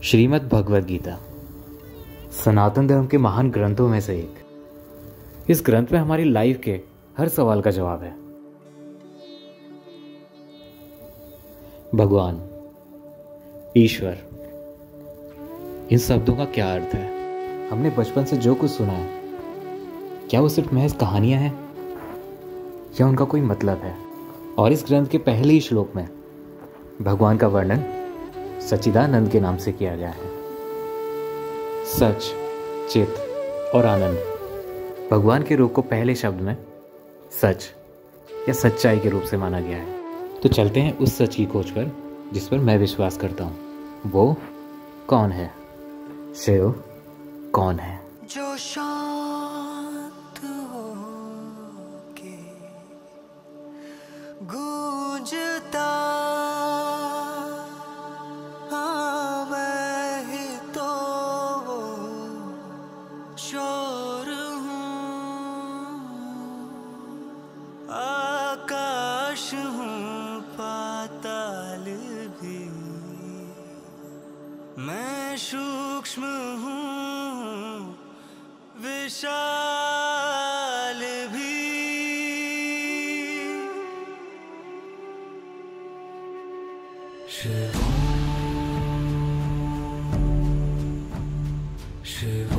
श्रीमद् भगवद गीता सनातन धर्म के महान ग्रंथों में से एक। इस ग्रंथ में हमारी लाइफ के हर सवाल का जवाब है। भगवान, ईश्वर, इन शब्दों का क्या अर्थ है? हमने बचपन से जो कुछ सुना है, क्या वो सिर्फ महज कहानियां हैं या उनका कोई मतलब है? और इस ग्रंथ के पहले ही श्लोक में भगवान का वर्णन सच्चिदानंद के नाम से किया गया है। सच, चित और आनंद भगवान के रूप को पहले शब्द में सच या सच्चाई के रूप से माना गया है। तो चलते हैं उस सच की खोज पर जिस पर मैं विश्वास करता हूँ। वो कौन है? शिव कौन है? जो शांत हो के गूंजता, हाँ मैं ही तो शोर हूँ, आकाश हूँ पाताल भी, मैं सूक्ष्म हूँ विशाल भी। शिव शिव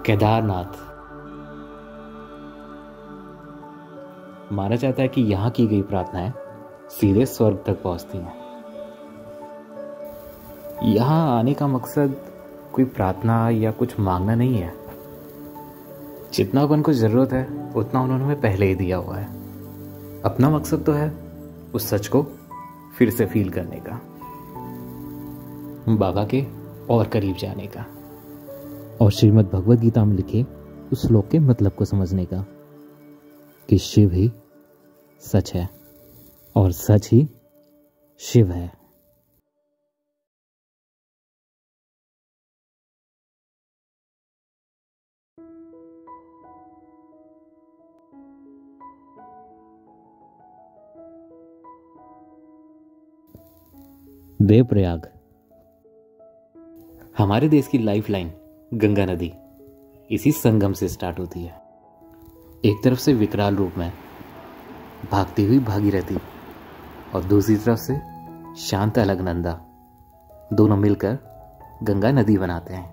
केदारनाथ। माना जाता है कि यहां की गई प्रार्थनाएं सीधे स्वर्ग तक पहुंचती हैं। यहां आने का मकसद कोई प्रार्थना या कुछ मांगना नहीं है। जितना अपन को जरूरत है उतना उन्होंने हमें पहले ही दिया हुआ है। अपना मकसद तो है उस सच को फिर से फील करने का, बाबा के और करीब जाने का, और श्रीमद् भगवद गीता में लिखे उस श्लोक के मतलब को समझने का कि शिव ही सच है और सच ही शिव है। देवप्रयाग हमारे देश की लाइफलाइन गंगा नदी इसी संगम से स्टार्ट होती है। एक तरफ से विकराल रूप में भागती हुई भागीरथी और दूसरी तरफ से शांत अलकनंदा, दोनों मिलकर गंगा नदी बनाते हैं।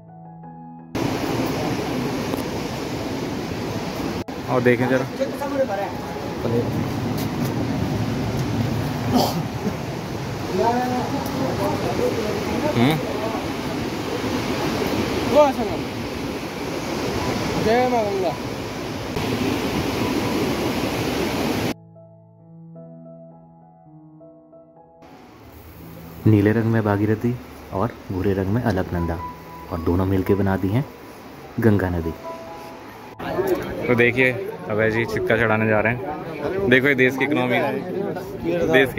और देखें जरा, जय मां गंगा। नीले रंग में भागीरथी और भूरे रंग में अलकनंदा, और दोनों मिलकर बनाती हैं गंगा नदी। तो देखिए अभय जी सिक्का चढ़ाने जा रहे हैं। देखो ये देश की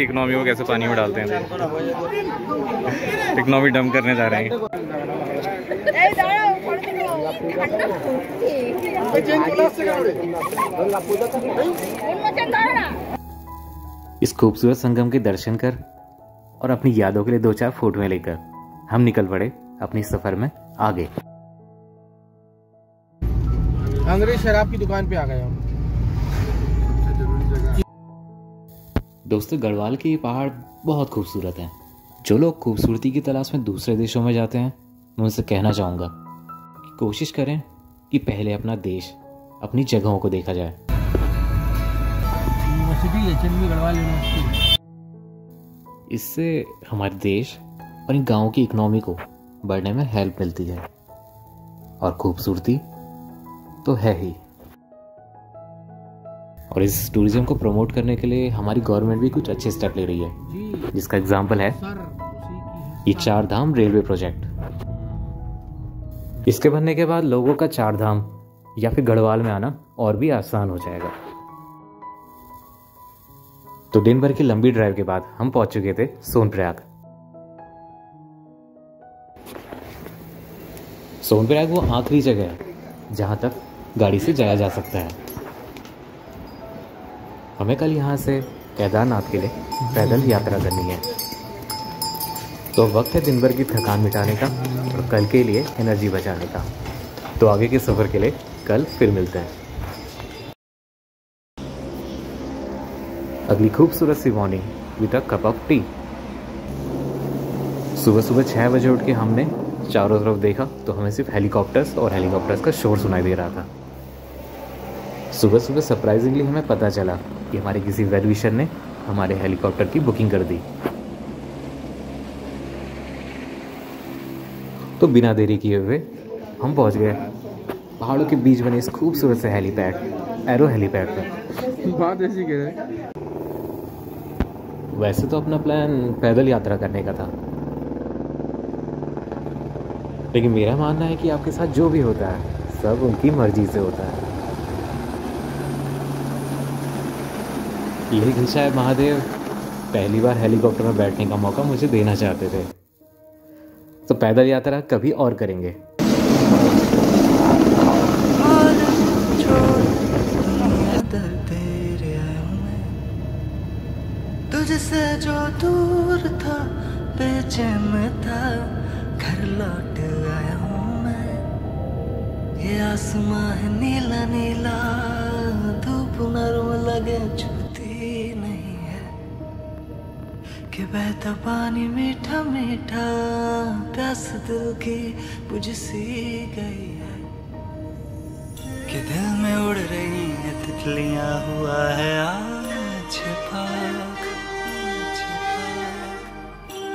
इकोनॉमी को कैसे पानी में डालते हैं। इकोनॉमी डंप करने जा रहे हैं। इस खूबसूरत संगम के दर्शन कर और अपनी यादों के लिए 2-4 फोटोएं लेकर हम निकल पड़े अपनी सफर में आगे। अंग्रेज शराब की दुकान पे आ गए हम। दोस्तों गढ़वाल के ये पहाड़ बहुत खूबसूरत हैं। जो लोग खूबसूरती की तलाश में दूसरे देशों में जाते हैं मैं उनसे कहना चाहूँगा कि कोशिश करें कि पहले अपना देश, अपनी जगहों को देखा जाए। इससे हमारे देश और इन गाँवों की इकोनॉमी को बढ़ने में हेल्प मिलती है और खूबसूरती तो है ही। और इस टूरिज्म को प्रमोट करने के लिए हमारी गवर्नमेंट भी कुछ अच्छे स्टेप ले रही है, जिसका एग्जाम्पल है ये 4 धाम रेलवे प्रोजेक्ट। इसके बनने के बाद लोगों का 4 धाम या फिर गढ़वाल में आना और भी आसान हो जाएगा। तो दिन भर की लंबी ड्राइव के बाद हम पहुंच चुके थे सोनप्रयाग। सोनप्रयाग वो आखिरी जगह है जहां तक गाड़ी से जाया जा सकता है। हमें कल यहाँ से केदारनाथ के लिए पैदल यात्रा करनी है, तो वक्त है दिन भर की थकान मिटाने का और कल के लिए एनर्जी बचाने का। तो आगे के सफ़र के लिए कल फिर मिलते हैं। अगली खूबसूरत सी morning with a cup of tea. सुबह सुबह 6 बजे उठ के हमने चारों तरफ देखा तो हमें सिर्फ हेलीकॉप्टर्स का शोर सुनाई दे रहा था। सुबह सुबह सरप्राइजिंगली हमें पता चला कि हमारे किसी वेल विशर ने हमारे हेलीकॉप्टर की बुकिंग कर दी। तो बिना देरी किए हुए हम पहुंच गए पहाड़ों के बीच बने इस खूबसूरत से हेलीपैड, एरो हेलीपैड पर। बात ऐसी कह रहे। वैसे तो अपना प्लान पैदल यात्रा करने का था, लेकिन मेरा मानना है कि आपके साथ जो भी होता है सब उनकी मर्जी से होता है। यही घिसाए महादेव पहली बार हेलीकॉप्टर में बैठने का मौका मुझे देना चाहते थे। तो पैदल यात्रा कभी और करेंगे। तुझसे जो दूर था बेचैन था, घर लौट आया हूँ मैं। ये आसमां है नीला नीला, धूप नरम लगे छूती नहीं है, कि बहता पानी मीठा मीठा, प्यास दिल की बुझ सी गई है, कि दिल में उड़ रही है तितलियां, हुआ है आज पाक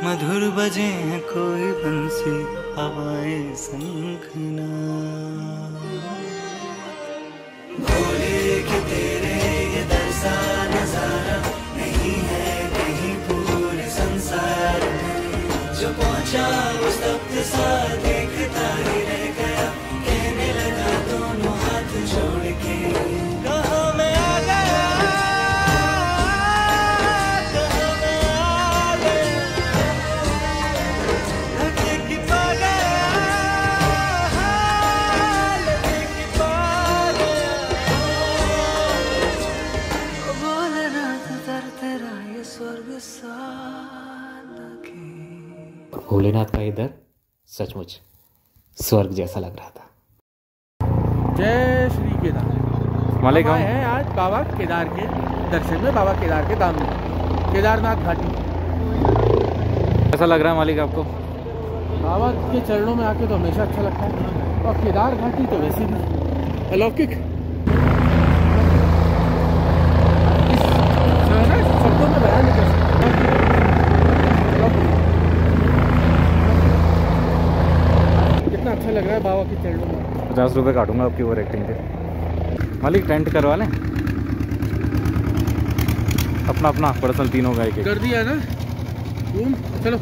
मधुर बजे हैं कोई बंसी, हवाएं संखना बोले कि तेरे ये दरसा नजारा नहीं है कहीं पूरे संसार में। जो पहुंचा वो स्तब्ध सा देखता ही रह गया, कहने लगा दोनों हाथ जोड़ के, कहाँ मैं आ गया, कहाँ मैं आ गया, लगे कि पा गया, लगे कि पा गया। भोलेनाथ दर तेरा ये स्वर्ग सा लगे। भोलेनाथ का इधर सचमुच स्वर्ग जैसा लग रहा था। जय श्री केदार। मालिक हम आए हैं आज बाबा केदार के दर्शन में, बाबा केदार के धाम में, केदारनाथ घाटी। कैसा लग रहा है मालिक आपको? बाबा के चरणों में आके तो हमेशा अच्छा लगता है, और केदार घाटी तो वैसे भी अलौकिक। शब्दों में बयान नहीं कर सकते। कितना अच्छा लग रहा है बाबा के चरणों में। 50 रुपये काटूंगा आपकी ओवर एक्टिंग के। मालिक टेंट करवा लें अपना अपना पर्सनल, तीनों का एक कर दिया है ना रूम। चलो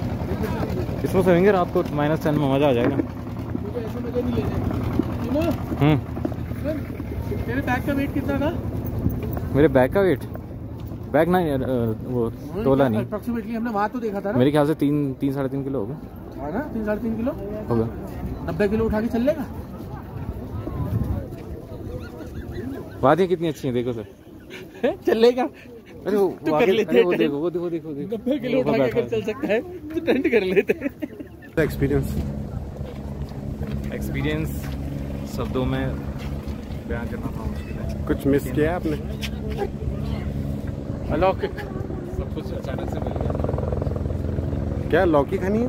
इसमें सोएंगे रात को, -10 में मज़ा आ जाएगा। मुझे ऐसे मजे नहीं लेने। तेरे बैग का वेट कितना था? मेरे बैग का वेट, बैग ना वो तोला नहीं, अप्रोक्सीमेटली हमने वहाँ तो देखा था ना, मेरे ख्याल से 3-3.5 किलो होगा। हाँ ना, 3-3.5 किलो होगा। 90 किलो उठा के चल लेगा। वादियाँ कितनी अच्छी हैं देखो सर। चलेगा। अरे वो तो कर लेते अरे वो देखो वो देखो देखो 90 किलो उठा के अगर चल सकता है तो टेंट कर लेते हैं। एक्सपीरियंस शब्दों में बयान करना थोड़ा मुश्किल है। कुछ मिस किया आपने? अलौकिक, सब कुछ अचानक से मिल गया। क्या लौकी खानी है?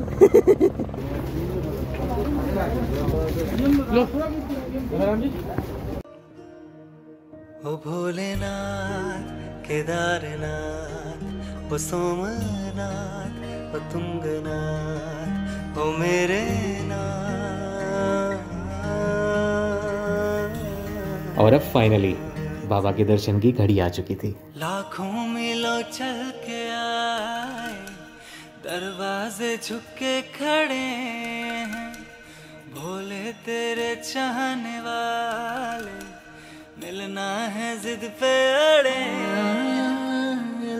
लो राम जी। ओ भोलेनाथ, केदारनाथ, ओ सोमनाथ, ओ तुंगनाथ, ओ मेरे नाथ। और अब फाइनली बाबा के दर्शन की घड़ी आ चुकी थी। लाखों मीलों चल के आए, दरवाजे झुक के खड़े हैं, भोले तेरे चाहने वाले, मिलना है जिद पे अड़े।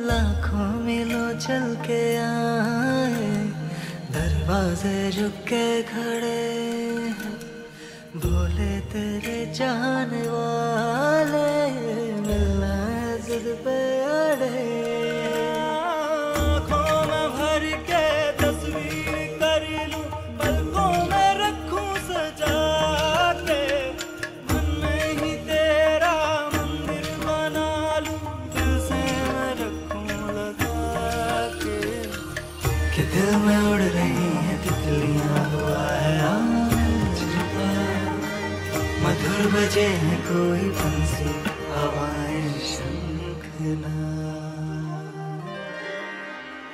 लाखों मीलों चल के आए, दरवाजे झुक के खड़े हैं, भोले तेरे चाहने वाले, मिलना है जिद पे अड़े। आँखों में भर के तस्वीर कर लूं, पलकों में रखूं सजा के, मन में ही तेरा मंदिर बना लूं, दिल से मैं रखूं लगा के दिल में उड़ रही हैं तितलियां, हुआ है आज मधुर बजे हैं कोई बंसी, हवाएं शंखनाद।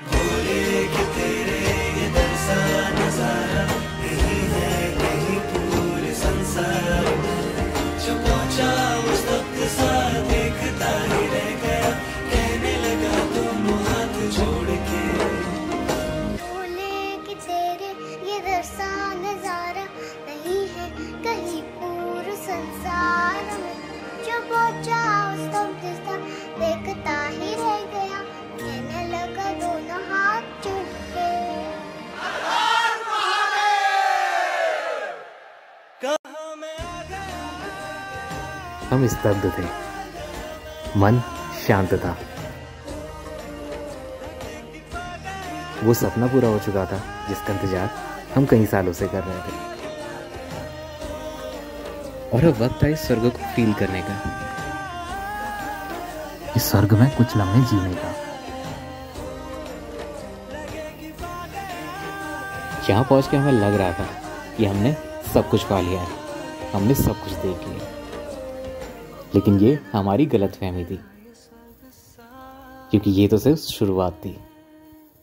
भोले के तेरे ये दरसा नजारा नहीं है कहीं पूरे संसार में, जो पहुंचा उस वक्त सा देखता ही रह गया, कहने लगा दोनों हाथ जोड़ के। भोले के तेरे ये दरसा नजारा नहीं है कहीं पूरे संसार में, जो पहुंचा उस वक्त सा देखता ही रह गया, कहने लगा दोनों हाथ जोड़ के। कहाँ मैं आ गया। हम स्तब्ध थे, मन शांत था। वो सपना पूरा हो चुका था जिसका इंतजार हम कई सालों से कर रहे थे, और अब वक्त है इस स्वर्ग को फील करने का, इस स्वर्ग में कुछ लम्हे जीने का। यहाँ पहुंच के हमें लग रहा था कि हमने सब कुछ पा लिया है, हमने सब कुछ देख लिया, लेकिन ये हमारी गलतफहमी थी, क्योंकि ये तो सिर्फ शुरुआत थी।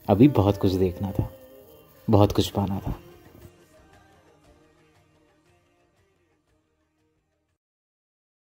अभी बहुत कुछ देखना था, बहुत कुछ पाना था।